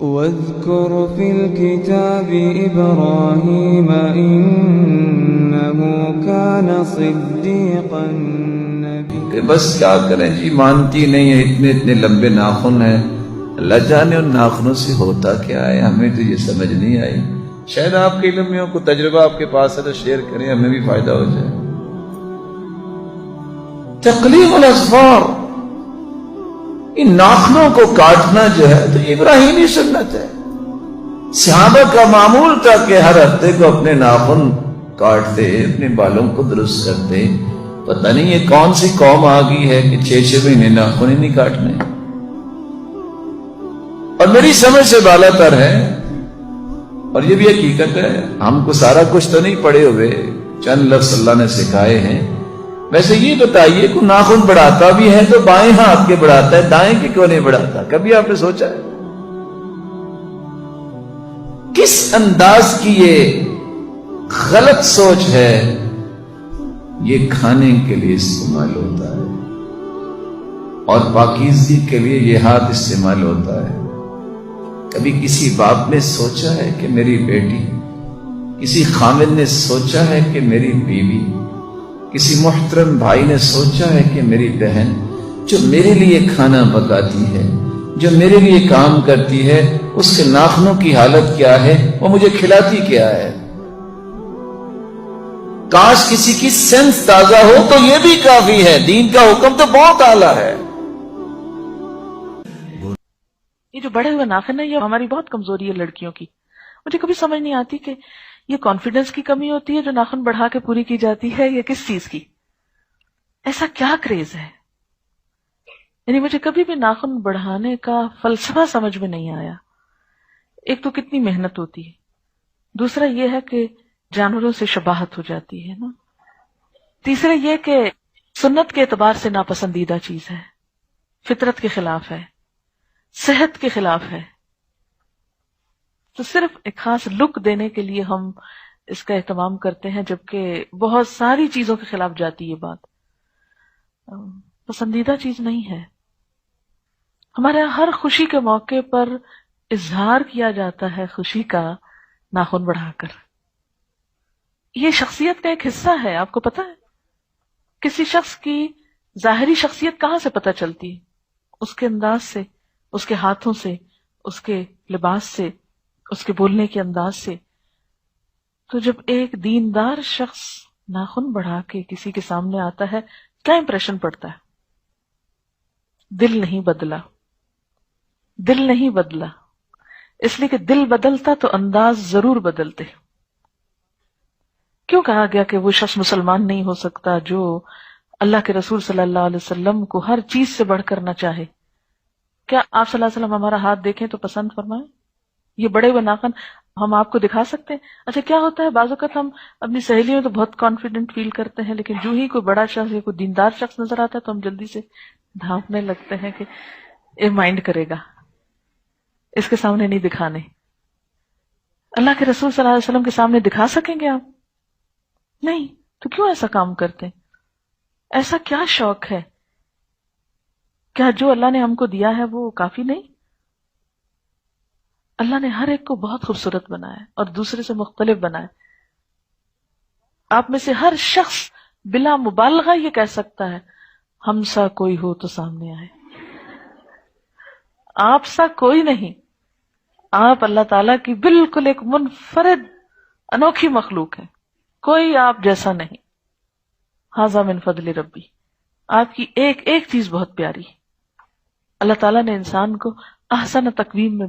واذكر في الكتاب إبراهيم إنه كان صديقا نبيا. کہ بس کیا کریں جی، مانتی نہیں ہے، اتنے اتنے لمبے ناخن ہیں، اللہ جانے ان ناخنوں سے ہوتا کیا ہے، ہمیں تو یہ سمجھ نہیں آئی. شاید آپ کے علم میں کوئی تجربہ آپ کے پاس ہے تو شیئر کریں، ہمیں بھی فائدہ ہو جائے. تقلیم الاظفار، ان ناخنوں کو کاٹنا جو ہے تو ابراہیمی سنت ہے. صحابہ کا معمول تھا کہ ہر ہفتے کو اپنے ناخن کاٹتے، اپنے بالوں کو درست کرتے. پتہ نہیں یہ کون سی قوم آ گئی ہے کہ 6 مہینے ناخن ہی نہیں کاٹنے. اور میری سمجھ سے بالا تر ہے، اور یہ بھی حقیقت ہے. ہم کو سارا کچھ تو نہیں پڑے ہوئے، چند لفظ اللہ نے سکھائے ہیں. ویسے یہ بتائیے کہ ناخن بڑھاتا بھی ہے تو بائیں ہاتھ کے بڑھاتا ہے، دائیں کے کیوں نہیں بڑھاتا؟ کبھی آپ نے سوچا ہے؟ کس انداز کی یہ غلط سوچ ہے. یہ کھانے کے لیے استعمال ہوتا ہے اور پاکیزگی کے لیے یہ ہاتھ استعمال ہوتا ہے. کبھی کسی باپ نے سوچا ہے کہ میری بیٹی، کسی خامد نے سوچا ہے کہ میری بیوی، کسی محترم بھائی نے سوچا ہے کہ میری بہن جو میرے لیے کھانا پکاتی ہے، جو میرے لیے کام کرتی ہے، اس کے ناخنوں کی حالت کیا ہے، وہ مجھے کھلاتی کیا ہے؟ کاش کسی کی سینس تازہ ہو تو یہ بھی کافی ہے. دین کا حکم تو بہت اعلیٰ ہے. یہ جو بڑے ہوئے ناخن ہے، یہ ہماری بہت کمزوری ہے لڑکیوں کی. مجھے کبھی سمجھ نہیں آتی کہ یہ کانفیڈنس کی کمی ہوتی ہے جو ناخن بڑھا کے پوری کی جاتی ہے، یا کس چیز کی؟ ایسا کیا کریز ہے؟ یعنی مجھے کبھی بھی ناخن بڑھانے کا فلسفہ سمجھ میں نہیں آیا. ایک تو کتنی محنت ہوتی ہے، دوسرا یہ ہے کہ جانوروں سے شباہت ہو جاتی ہے نا، تیسرا یہ کہ سنت کے اعتبار سے ناپسندیدہ چیز ہے، فطرت کے خلاف ہے، صحت کے خلاف ہے. تو صرف ایک خاص لک دینے کے لیے ہم اس کا اہتمام کرتے ہیں، جبکہ بہت ساری چیزوں کے خلاف جاتی ہے. بات پسندیدہ چیز نہیں ہے. ہمارے ہر خوشی کے موقع پر اظہار کیا جاتا ہے خوشی کا ناخن بڑھا کر. یہ شخصیت کا ایک حصہ ہے. آپ کو پتا ہے کسی شخص کی ظاہری شخصیت کہاں سے پتہ چلتی ہے؟ اس کے انداز سے، اس کے ہاتھوں سے، اس کے لباس سے، اس کے بولنے کے انداز سے. تو جب ایک دیندار شخص ناخن بڑھا کے کسی کے سامنے آتا ہے، کیا امپریشن پڑتا ہے؟ دل نہیں بدلا، دل نہیں بدلا. اس لیے کہ دل بدلتا تو انداز ضرور بدلتے. کیوں کہا گیا کہ وہ شخص مسلمان نہیں ہو سکتا جو اللہ کے رسول صلی اللہ علیہ وسلم کو ہر چیز سے بڑھ کر نہ چاہے؟ کیا آپ صلی اللہ علیہ وسلم ہمارا ہاتھ دیکھیں تو پسند فرمائیں؟ یہ بڑے ہوئے ناخن ہم آپ کو دکھا سکتے ہیں؟ اچھا کیا ہوتا ہے، بعض اوقات ہم اپنی سہیلیوں میں تو بہت کانفیڈنٹ فیل کرتے ہیں، لیکن جو ہی کوئی بڑا شخص یا کوئی دیندار شخص نظر آتا ہے تو ہم جلدی سے ڈھانپنے لگتے ہیں کہ یہ مائنڈ کرے گا، اس کے سامنے نہیں دکھانے. اللہ کے رسول صلی اللہ علیہ وسلم کے سامنے دکھا سکیں گے آپ؟ نہیں. تو کیوں ایسا کام کرتے ہیں؟ ایسا کیا شوق ہے؟ کیا جو اللہ نے ہم کو دیا ہے وہ کافی نہیں؟ اللہ نے ہر ایک کو بہت خوبصورت بنایا اور دوسرے سے مختلف بنایا. آپ میں سے ہر شخص بلا مبالغہ یہ کہہ سکتا ہے ہم سا کوئی ہو تو سامنے آئے. آپ سا کوئی نہیں. آپ اللہ تعالیٰ کی بالکل ایک منفرد انوکھی مخلوق ہے، کوئی آپ جیسا نہیں. ھذا من فضل ربی. آپ کی ایک ایک چیز بہت پیاری. اللہ تعالیٰ نے انسان کو احسن تقویم میں